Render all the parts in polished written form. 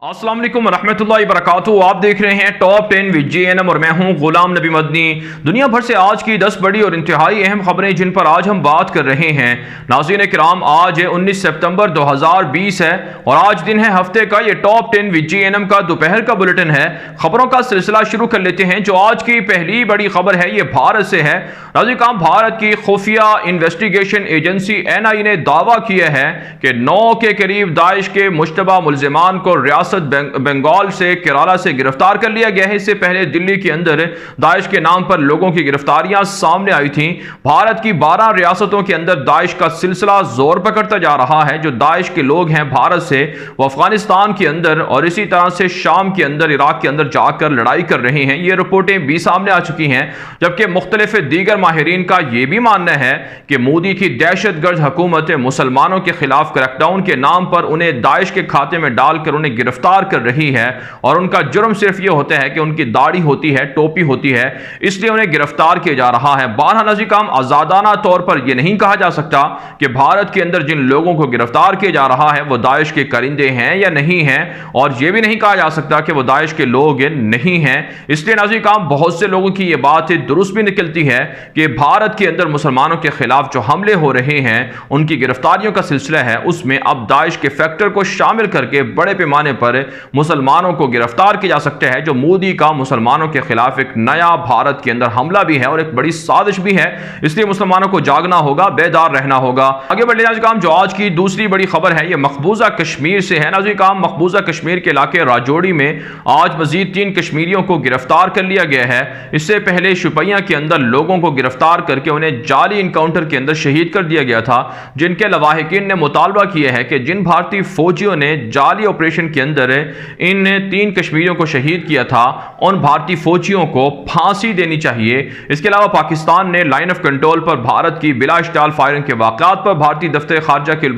अस्सलाम वालेकुम रहमतुल्लाहि वबरकातुहू। आप देख रहे हैं टॉप 10 विद JNM और मैं हूं गुलाम नबी मदनी। दुनिया भर से आज की 10 बड़ी और इंतहाई अहम खबरें जिन पर आज हम बात कर रहे हैं। नाज़रीन किराम, आज 19 सितंबर 2020 है और आज दिन है हफ्ते का। ये टॉप 10 विद JNM का दोपहर का बुलेटिन है। खबरों का सिलसिला शुरू कर लेते हैं। जो आज की पहली बड़ी खबर है ये भारत से है। नाज़रीन किराम, भारत की खुफिया इन्वेस्टिगेशन एजेंसी NI ने दावा किया है कि 9 के करीब दाइश के मुश्तबा मुलजिमान को रियासत बंगाल से केरला से गिरफ्तार कर लिया गया है। इससे पहले दिल्ली के अंदर दाइश के नाम पर लोगों की गिरफ्तारियां सामने आई थी। भारत की 12 रियासतों के अंदर दाइश का सिलसिला जोर पकड़ता जा रहा है। जो दाइश के लोग हैं भारत से, वो अफगानिस्तान के अंदर और इसी तरह से शाम के अंदर, इराक के अंदर जाकर लड़ाई कर रहे हैं। ये रिपोर्टें भी सामने आ चुकी हैं। जबकि मुख्तलिफ दीगर माहिरीन का यह भी मानना है कि मोदी की दहशतगर्द हुकूमत मुसलमानों के खिलाफ क्रैकडाउन के नाम पर उन्हें दाइश के खाते में डालकर उन्हें गिरफ्तार कर रही है और उनका जुर्म सिर्फ यह होता है कि उनकी दाढ़ी होती है, टोपी होती है, इसलिए उन्हें गिरफ्तार किया जा रहा है। बहरहाल नाज़रीन किराम, आजादाना तौर पर यह नहीं कहा जा सकता कि भारत के अंदर जिन लोगों को गिरफ्तार किया जा रहा है वो दाइश के करिंदे हैं या नहीं हैं, और यह भी नहीं कहा जा सकता कि वो दाइश के लोग नहीं हैं। इसलिए नाज़रीन किराम, बहुत से लोगों की यह बात दुरुस्त भी निकलती है कि भारत के अंदर मुसलमानों के खिलाफ जो हमले हो रहे हैं, उनकी गिरफ्तारियों का सिलसिला है, उसमें अब दाइश के फैक्टर को शामिल करके बड़े पैमाने पर मुसलमानों को गिरफ्तार किया जा सकता है। जो मोदी का मुसलमानों के खिलाफ एक नया भारत के अंदर हमला भी है और एक बड़ी साजिश भी है। इसलिए मुसलमानों को जागना होगा, बेदार रहना होगा। आगे बढ़े नाज़रीन किराम, जो आज की दूसरी बड़ी खबर है ये मकबूजा कश्मीर से है। नाज़रीन किराम, मकबूजा कश्मीर के इलाके राजौरी में आज मजीद 3 कश्मीरियों को गिरफ्तार कर लिया गया है। इससे पहले शुपिया के अंदर लोगों को गिरफ्तार करके उन्हें जाली इनकाउंटर के अंदर शहीद कर दिया गया था, जिनके लवाहिकीन ने मुतालबा किया है कि जिन भारतीय फौजियों ने जाली ऑपरेशन के अंदर इन 3 कश्मीरियों को शहीद किया था, उन भारतीय फौजियों को फांसी देनी चाहिए। इसके अलावा पाकिस्तान ने लाइन ऑफ कंट्रोल पर भारत की बिला इश्ताल फायरिंग के वाक़ात पर भारतीय दफ्तर खारजा के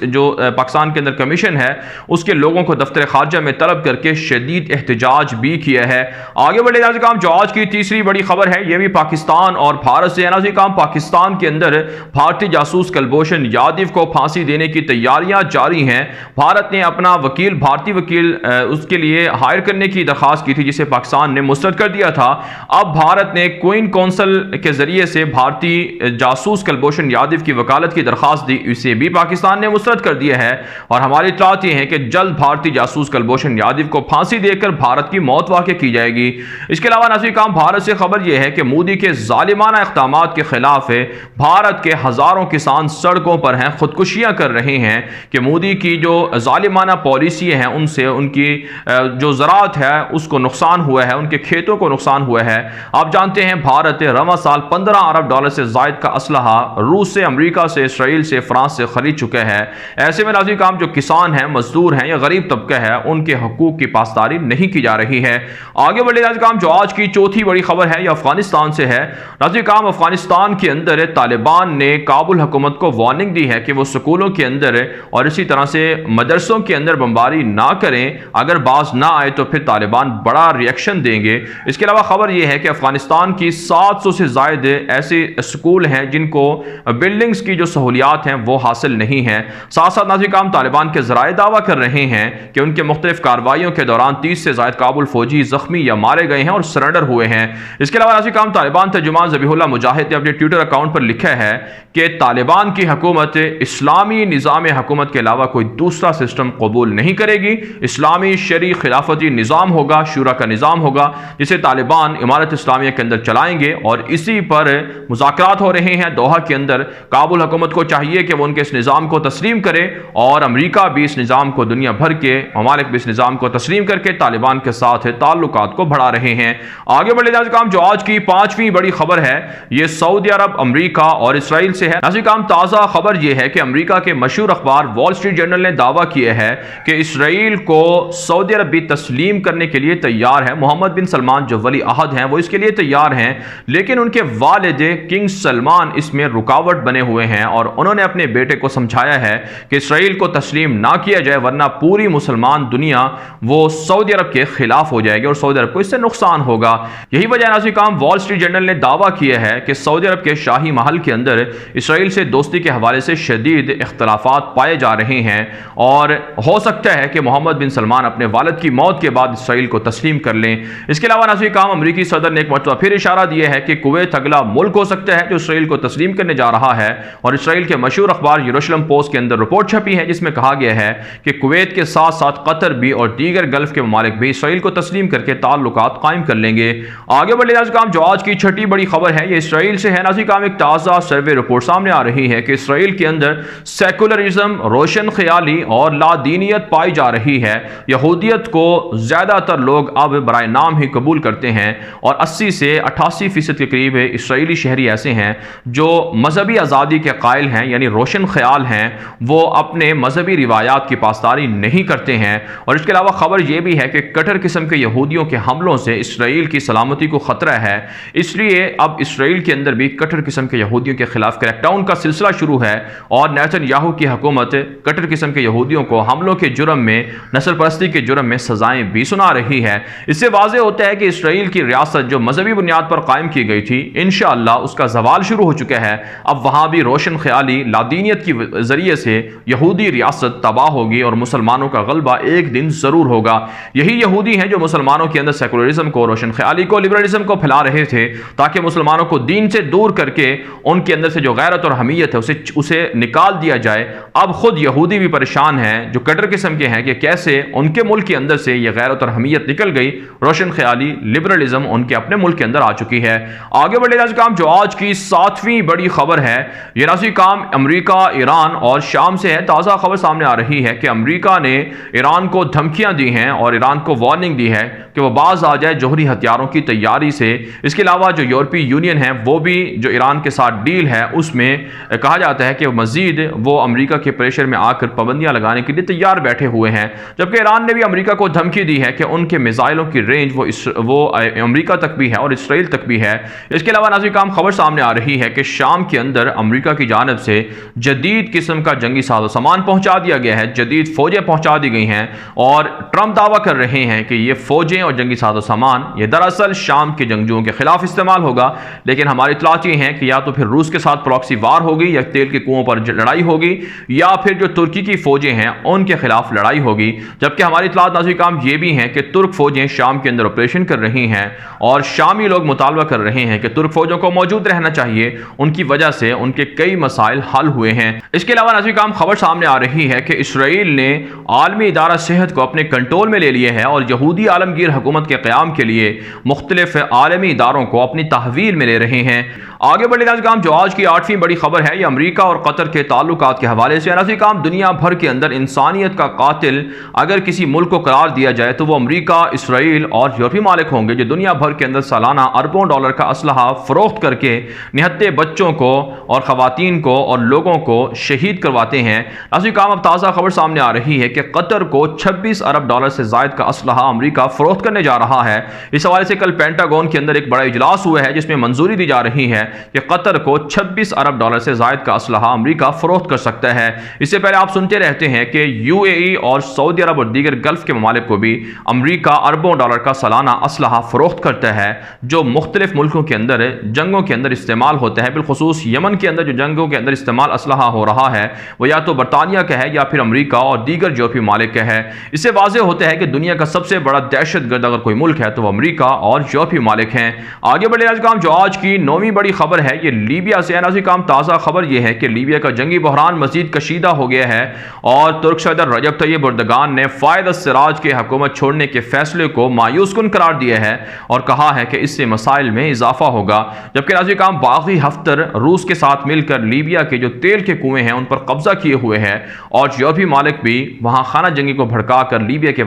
जो पाकिस्तान के अंदर कमीशन है उसके लोगों को दफ्तर खारजा में तलब करके शदीद एहतजाज भी किया है। आगे बढ़े नाज़रीन किराम, जो आज की तीसरी बड़ी खबर है यह भी पाकिस्तान और भारत से है। नाज़रीन किराम, पाकिस्तान के अंदर भारतीय जासूस कुलभूषण यादव को फांसी देने की तैयारियां जारी हैं। भारत ने अपना वकील, भारतीय वकील उसके लिए हायर करने की दरखास्त की थी, जिसे पाकिस्तान ने मुस्तरद कर दिया था। अब भारत ने क्वीन कौंसिल के जरिए से भारतीय जासूस कुलभूषण यादव की वकालत की दरखास्त दी, इसे भी पाकिस्तान ने मुस्तरद कर दिया है। और हमारी इत्तलात ये है कि जल्द भारतीय जासूस कुलभूषण यादव को फांसी देकर भारत की मौत वाक़ई की जाएगी। इसके अलावा नाज़रीन किराम, भारत से खबर यह है कि मोदी के जालिमाना इक़दामात के खिलाफ भारत के हजारों किसान सड़कों पर हैं, खुदकुशियां कर रहे हैं कि मोदी की जो जालिमाना पॉलिसी है उनसे उनकी जो ज़राअत है उसको नुकसान हुआ है, उनके खेतों को नुकसान हुआ है। आप जानते हैं भारत रवा साल 15 अरब डॉलर से ज़ायद का असलहा रूस से, अमेरिका से, इसराइल से, फ्रांस से खरीद चुका है। ऐसे में नाज़रीन किराम, जो किसान हैं, मजदूर हैं या गरीब तबका है, उनके हकूक की पासदारी नहीं की जा रही है। आगे बढ़े नाज़रीन किराम, जो आज की चौथी बड़ी खबर है यह अफगानिस्तान से है। नाज़रीन किराम, अफगानिस्तान के अंदर तालिबान ने काबुल हुकूमत को वार्निंग दी है कि वो स्कूलों के अंदर और इसी तरह से मदरसों के अंदर बमबारी ना करें। अगर बाज ना आए तो फिर तालिबान बड़ा रिएक्शन देंगे। इसके अलावा खबर यह है कि अफगानिस्तान की 700 से ज़ायद ऐसे स्कूल हैं जिनको बिल्डिंग्स की जो सहूलियात हैं वो हासिल नहीं है। साथ साथ नाज़रीन किराम, तालिबान के ज़राए दावा कर रहे हैं कि उनके मुख्तलिफ कार्रवाइयों के दौरान 30 से ज़ायद काबुल फौजी जख्मी या मारे गए हैं और सरेंडर हुए हैं। इसके अलावा नाज़रीन किराम, तालिबान तर्जुमान ज़बीहुल्लाह मुजाहिद ने अपने ट्विटर अकाउंट पर लिखा है कि तालिबान की हुकूमत इस्लामी निज़ाम हुकूमत के अलावा कोई दूसरा सिस्टम कबूल नहीं करेगी। इस्लामी शरी खिलाफती निज़ाम होगा, शूरा का निज़ाम होगा, जिसे तालिबान इमारत इस्लामिया के अंदर चलाएंगे और इसी पर मुज़ाकरात हो रहे हैं दोहा के अंदर। काबुल हुकूमत को चाहिए कि वो उनके इस निज़ाम को तस्लीम करे और अमेरिका भी इस निज़ाम को, दुनिया भर के ममालिक भी इस निज़ाम को तस्लीम करके तालिबान के साथ ताल्लुकात को बढ़ा रहे हैं। आगे बढ़े नाज़रीन किराम, जो आज की पांचवी बड़ी खबर है ये सऊदी अरब, अमेरिका और इसराइल से है। नाज़रीन किराम, ताज़ा खबर यह है कि अमेरिका के मशहूर अखबार वॉल स्ट्रीट जर्नल ने दावा किया है कि इसराइल को सऊदी अरब भी तस्लीम करने के लिए तैयार है। मोहम्मद बिन सलमान जो वली अहद हैं वो इसके लिए तैयार हैं, लेकिन उनके वालिद किंग सलमान इसमें रुकावट बने हुए हैं और उन्होंने अपने बेटे को समझाया है कि इसराइल को तस्लीम ना किया जाए वरना पूरी मुसलमान दुनिया वो सऊदी अरब के खिलाफ हो जाएगी और सऊदी अरब को इससे नुकसान होगा। यही वजह नाज़रीन किराम, वॉल स्ट्रीट जर्नल ने दावा किया है कि सऊदी अरब के शाही महल के अंदर इसराइल से दोस्ती के हवाले से शदीद इख्तलाफात पाए जा रहे हैं और हो सकता है कि मोहम्मद मोहम्मद बिन सलमान अपने वालिद की मौत के बाद इसराइल को तस्लीम कर लें। इसके अलावा नाज़रीन काम अमरीकी सदर ने एक मरतबा फिर इशारा दिया है कि कुवैत अगला मुल्क हो सकता है जो इसराइल को तस्लीम करने जा रहा है। और इसराइल के मशहूर अखबार यरूशलेम पोस्ट के अंदर रिपोर्ट छपी है जिसमें कहा गया है कि कुवैत के साथ साथ कतर भी और दीगर गल्फ के ममालिक भी इसराइल को तस्लीम करके ताल्लुकात कायम कर लेंगे। आगे बढ़े नाज़रीन काम जो आज की छठी बड़ी खबर है ये इसराइल से है। नाज़रीन काम एक ताज़ा सर्वे रिपोर्ट सामने आ रही है कि इसराइल के अंदर सेकुलरिज्म, रोशन ख्याली और लादीनियत पाई जा रही है। यहूदियत को ज़्यादातर लोग अब बराए नाम ही कबूल करते हैं और 80 से 88% के करीब इसराइली शहरी ऐसे हैं जो मजहबी आज़ादी के कायल हैं, यानी रोशन ख्याल हैं, वो अपने मजहबी रिवायात की पासदारी नहीं करते हैं। और इसके अलावा खबर यह भी है कि कट्टर किस्म के यहूदियों के हमलों से इसराइल की सलामती को ख़तरा है, इसलिए अब इसराइल के अंदर भी कट्टर किस्म के यहूदियों के खिलाफ क्रैकडाउन का सिलसिला शुरू है। और नेतन्याहू की हुकूमत कट्टर किस्म के यहूदियों को हमलों के जुर्म में, नस्ल परस्ती के जुर्म में सजाएं भी सुना रही है। इससे वाज़ेह होता है कि इसराइल की रियासत जो मजहबी बुनियाद पर कायम की गई थी, इंशाअल्लाह उसका जवाल शुरू हो चुका है। अब वहां भी रोशन ख्याली, लादीनियत के जरिए से यहूदी रियासत तबाह होगी और मुसलमानों का गलबा एक दिन जरूर होगा। यही यहूदी हैं जो मुसलमानों के अंदर सेकुलरिज्म को, रोशन ख्याली को, लिबरलिज्म को फैला रहे थे ताकि मुसलमानों को दीन से दूर करके उनके अंदर से जो गैरत और हमीयत है उसे निकाल दिया जाए। अब खुद यहूदी भी परेशान हैं जो कट्टर किस्म के हैं कि कैसे उनके मुल्क के अंदर से यह गैरत और हमीयत निकल गई, रोशन ख्याली, लिबरलिज्म उनके अपने मुल्क के अंदर आ चुकी है। आगे बढ़े नाज़रीन काम जो आज की 7वीं बड़ी खबर है ये नाज़रीन काम अमेरिका, ईरान और शाम से है। ताज़ा खबर सामने आ रही है कि अमेरिका ने ईरान को धमकियां दी हैं और ईरान को वार्निंग दी है कि वह बाज आ जाए जौहरी हथियारों की तैयारी से। इसके अलावा जो यूरोपीय यूनियन है वो भी जो ईरान के साथ डील है उसमें कहा जाता है कि मजीद वो अमेरिका के प्रेशर में आकर पाबंदियां लगाने के लिए तैयार बैठे हुए हैं। जबकि ईरान ने भी अमेरिका को धमकी दी है कि उनके मिसाइलों की रेंज वो अमेरिका तक भी है और इसराइल तक भी है। इसके अलावा नाज़रीन काम खबर सामने आ रही है कि शाम के अंदर अमेरिका की जानब से जदीद किस्म का जंगी साजो सामान पहुंचा दिया गया है, जदीद फौजें पहुंचा दी गई हैं। और ट्रंप दावा कर रहे हैं कि ये फौजें और जंगी साजो सामान ये दरअसल शाम के जंगजुओं के खिलाफ इस्तेमाल होगा। लेकिन हमारी इत्तलात ये हैं कि या तो फिर रूस के साथ प्रॉक्सी वार होगी या तेल के कुओं पर लड़ाई होगी या फिर जो तुर्की की फौजें हैं उनके खिलाफ लड़ाई होगी। जबकि हमारी इत्तलात नाज़रीन काम ये भी हैं कि तुर्क फौजें शाम के अंदर ऑपरेशन कर रही हैं और शामी लोग मुतालबा कर रहे हैं कि तुर्क फौजों को मौजूद रहना चाहिए, उनकी वजह से उनके कई मसाइल हल हुए हैं। इसके अलावा नाज़रीन काम खबर सामने आ रही है कि इसराइल ने आलमी इदारा सेहत को अपने कंट्रोल में ले लिया है और यहूदी आलमगीर हुकूमत के क़याम के लिए मुख्तलिफ आलमी इदारों को अपनी तहवील में ले रहे हैं। आगे बढ़े नाज़रीन काम जो आज की 8वीं बड़ी खबर है ये अमेरिका और कतर के ताल्लुकात के हवाले से। नाज़रीन काम दुनिया भर के अंदर इंसानियत का कातिल अगर किसी मुल्क को करार दिया जाए तो वो अमेरिका, इसराइल और यूरोपीय मालिक होंगे जो दुनिया भर के अंदर सालाना अरबों डॉलर का असलहा फरोख्त करके निहत्ते बच्चों को और ख़वातीन को और लोगों को शहीद करवाते हैं। नाज़रीन काम अब ताज़ा खबर सामने आ रही है कि कतर को 26 अरब डॉलर से ज़ायद का असलहा अमेरिका फरोख्त करने जा रहा है। इस हवाले से कल पेंटागन के अंदर एक बड़ा इजलास हुआ है जिसमें मंजूरी दी जा रही है कि कतर को 26 अरब डॉलर से ज़ायद का असलहा अमेरिका फरोख्त कर सकता है। इससे पहले आप सुनते रहते हैं कि यूएई और सऊदी अरब और दीगर गल्फ के ममालिक को भी अमेरिका अरबों डॉलर का सालाना असलहा फरोख्त करता है जो मुख्तलिफ मुल्कों के अंदर जंगों के अंदर इस्तेमाल होता है। बिलखुसूस यमन के अंदर जो जंगों के अंदर इस्तेमाल असलहा हो रहा है वो या तो बरतानिया का है या फिर अमेरिका और दीगर यूरोपीय ममालिक का है। इससे वाज़ेह होता है कि दुनिया का सबसे बड़ा दहशतगर्द अगर कोई मुल्क है तो वो अमेरिका और यूरोपीय ममालिक हैं। आगे बढ़े नाज़रीन काम जो आज की 9वीं बड़ी खबर है ये लीबिया से है। नाज़रीन काम ताज़ा खबर यह है कि लीबिया का जंगी बहरान मजीद कशीदा हो गया है और तुर्क सदर रजब तैयब एर्दोगान ने फ़ायद अस्सराज के हुकूमत छोड़ने के फैसले को मायूस कुन करार दिया है और कहा है कि इससे मसाइल में इजाफा होगा। जबकि नाज़रीन काम बागी हफ्तर रूस के साथ मिलकर लीबिया के जो तेल के कुएं हैं उन पर कब्जा किए हुए हैं और यूरोपीय मालिक भी वहां खाना जंगी को भड़का कर लीबिया के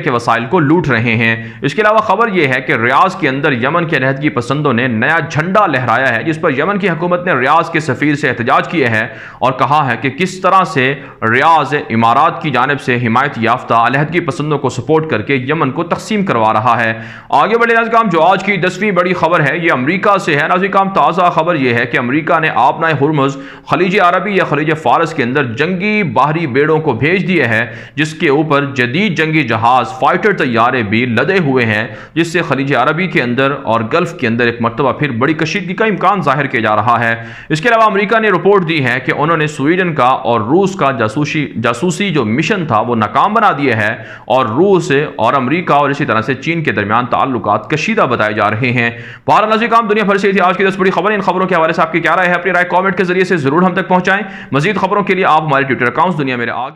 वसाइल को लूट रहे हैं। इसके अलावा खबर यह है कि रियाज के अंदर यमन के अलहदगी पसंदों ने नया झंडा लहराया है जिस पर यमन की हुकूमत ने रियाज के सफीर से एहतजाज किया है और कहा है कि किस तरह से रियाज इमारात की जानिब से हिमायत याफ्ता अलहदगी पसंदों को सपोर्ट करके यमन को तकसीम करवा रहा है। आगे बढ़े नाज़रीन काम जो आज की 10वीं बड़ी खबर है ये अमेरिका से है। नाज़रीन काम ताज़ा खबर यह है कि अमेरिका ने आपनाए हुर्मुज़ खलीज अरबी या खलीज फारस के अंदर जंगी बाहरी बेड़ों को भेज दिया है जिसके ऊपर जदीद जंगी जहाज, फाइटर तैयारे भी लदे हुए हैं जिससे खलीज अरबी के अंदर और गल्फ के अंदर एक मरतबा फिर एक बड़ी कशीदगी का इम्कान जाहिर किया जा रहा है। इसके अलावा अमेरिका ने रिपोर्ट दी है कि उन्होंने स्वीडन का और रूस का जासूसी जो मिशन था वो नाकाम बना दिया है और रूस और अमेरिका और इसी तरह से चीन के दरमियान ताल्लुकात कशीदा बताए जा रहे हैं। बहरहाल नाज़रीन, काम दुनिया भर से थी आज की 10 बड़ी खबरें। इन खबरों के हवाले से आपकी क्या राय है? अपनी राय कमेंट के जरिए से जरूर हम तक पहुंचाएं। मजीद खबरों के लिए आप हमारे ट्विटर अकाउंट दुनिया मेरे आगे